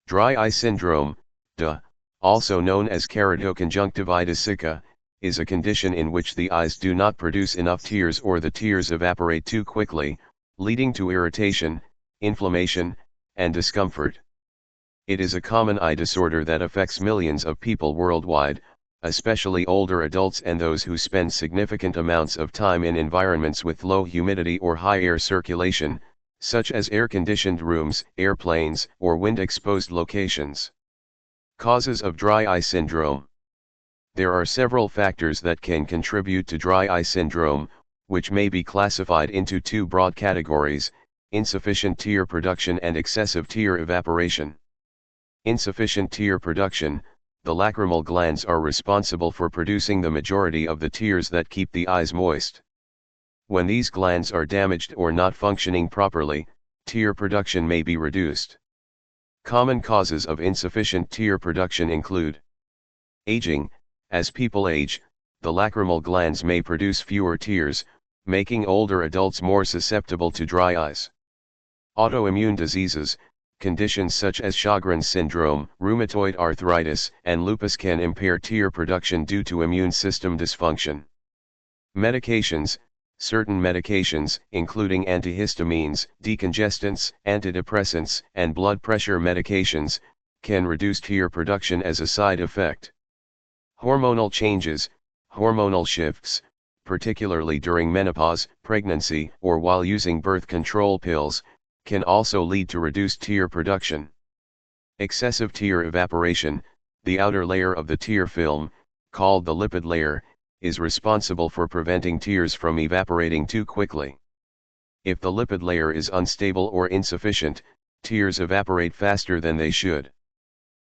Dry eye syndrome, DEA, also known as keratoconjunctivitis sicca, is a condition in which the eyes do not produce enough tears or the tears evaporate too quickly, leading to irritation, inflammation, and discomfort. It is a common eye disorder that affects millions of people worldwide, especially older adults and those who spend significant amounts of time in environments with low humidity or high air circulation, such as air-conditioned rooms, airplanes, or wind-exposed locations. Causes of dry eye syndrome. There are several factors that can contribute to dry eye syndrome, which may be classified into two broad categories: insufficient tear production and excessive tear evaporation. Insufficient tear production. The lacrimal glands are responsible for producing the majority of the tears that keep the eyes moist. When these glands are damaged or not functioning properly, tear production may be reduced. Common causes of insufficient tear production include aging. As people age, the lacrimal glands may produce fewer tears, making older adults more susceptible to dry eyes. Autoimmune diseases. Conditions such as Sjogren's syndrome, rheumatoid arthritis, and lupus can impair tear production due to immune system dysfunction. Medications. Certain medications, including antihistamines, decongestants, antidepressants, and blood pressure medications, can reduce tear production as a side effect. Hormonal changes. Hormonal shifts, particularly during menopause, pregnancy, or while using birth control pills, can also lead to reduced tear production. Excessive tear evaporation. The outer layer of the tear film, called the lipid layer, is responsible for preventing tears from evaporating too quickly. If the lipid layer is unstable or insufficient, tears evaporate faster than they should.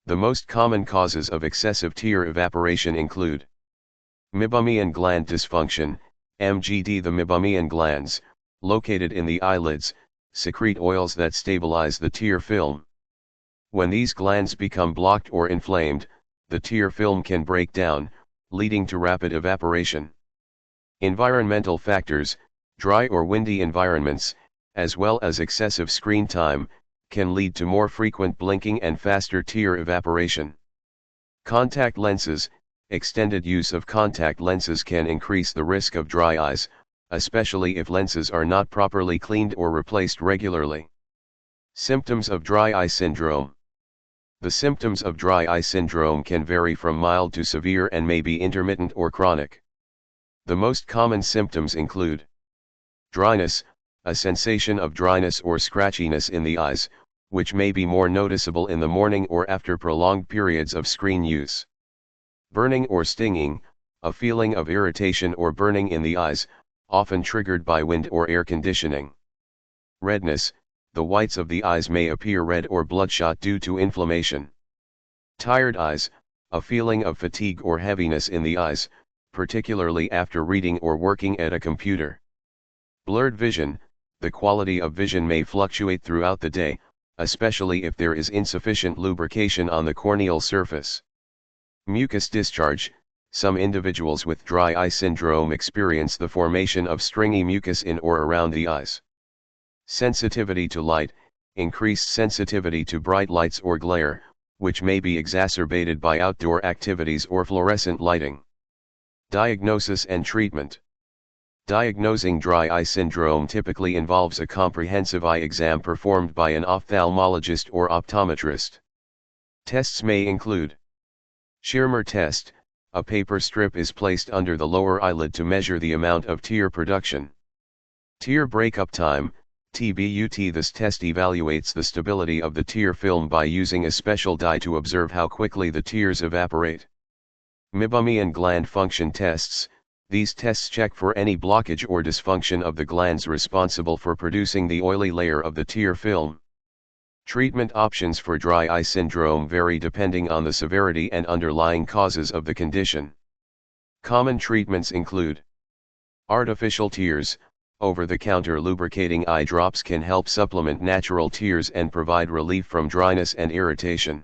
The most common causes of excessive tear evaporation include meibomian gland dysfunction, MGD. The meibomian glands, located in the eyelids, secrete oils that stabilize the tear film. When these glands become blocked or inflamed, the tear film can break down, leading to rapid evaporation. Environmental factors. Dry or windy environments, as well as excessive screen time, can lead to more frequent blinking and faster tear evaporation. Contact lenses. Extended use of contact lenses can increase the risk of dry eyes, especially if lenses are not properly cleaned or replaced regularly. Symptoms of dry eye syndrome. The symptoms of dry eye syndrome can vary from mild to severe and may be intermittent or chronic. The most common symptoms include dryness, a sensation of dryness or scratchiness in the eyes, which may be more noticeable in the morning or after prolonged periods of screen use. Burning or stinging, a feeling of irritation or burning in the eyes, often triggered by wind or air conditioning. Redness. The whites of the eyes may appear red or bloodshot due to inflammation. Tired eyes, a feeling of fatigue or heaviness in the eyes, particularly after reading or working at a computer. Blurred vision. The quality of vision may fluctuate throughout the day, especially if there is insufficient lubrication on the corneal surface. Mucus discharge. Some individuals with dry eye syndrome experience the formation of stringy mucus in or around the eyes. Sensitivity to light. Increased sensitivity to bright lights or glare, which may be exacerbated by outdoor activities or fluorescent lighting. Diagnosis and treatment. Diagnosing dry eye syndrome typically involves a comprehensive eye exam performed by an ophthalmologist or optometrist. Tests may include Schirmer test. A paper strip is placed under the lower eyelid to measure the amount of tear production. Tear breakup time, TBUT. This test evaluates the stability of the tear film by using a special dye to observe how quickly the tears evaporate. Meibomian gland function tests. These tests check for any blockage or dysfunction of the glands responsible for producing the oily layer of the tear film. Treatment options for dry eye syndrome vary depending on the severity and underlying causes of the condition. Common treatments include artificial tears. Over-the-counter lubricating eye drops can help supplement natural tears and provide relief from dryness and irritation.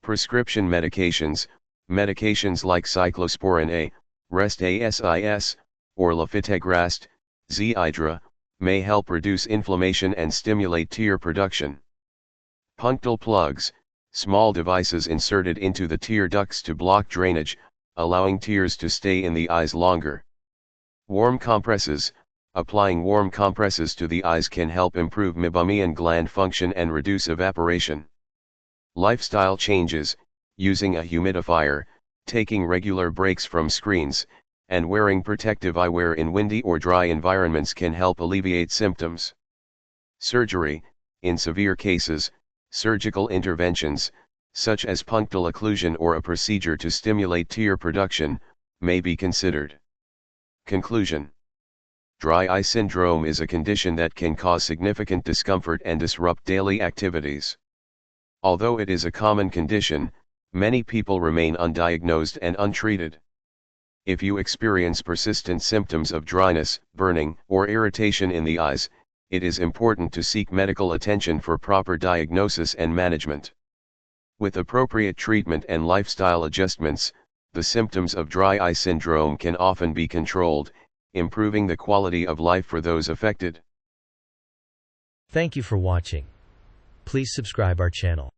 Prescription medications. Medications like cyclosporin A, Rest-ASIS, or Lofitagrast, Xiidra, may help reduce inflammation and stimulate tear production. Punctal plugs. Small devices inserted into the tear ducts to block drainage, allowing tears to stay in the eyes longer. Warm compresses. Applying warm compresses to the eyes can help improve meibomian gland function and reduce evaporation. Lifestyle changes. Using a humidifier, taking regular breaks from screens, and wearing protective eyewear in windy or dry environments can help alleviate symptoms. Surgery. In severe cases, surgical interventions, such as punctal occlusion or a procedure to stimulate tear production, may be considered. Conclusion. Dry eye syndrome is a condition that can cause significant discomfort and disrupt daily activities. Although it is a common condition, many people remain undiagnosed and untreated. If you experience persistent symptoms of dryness, burning, or irritation in the eyes, it is important to seek medical attention for proper diagnosis and management. With appropriate treatment and lifestyle adjustments, the symptoms of dry eye syndrome can often be controlled, improving the quality of life for those affected. Thank you for watching. Please subscribe our channel.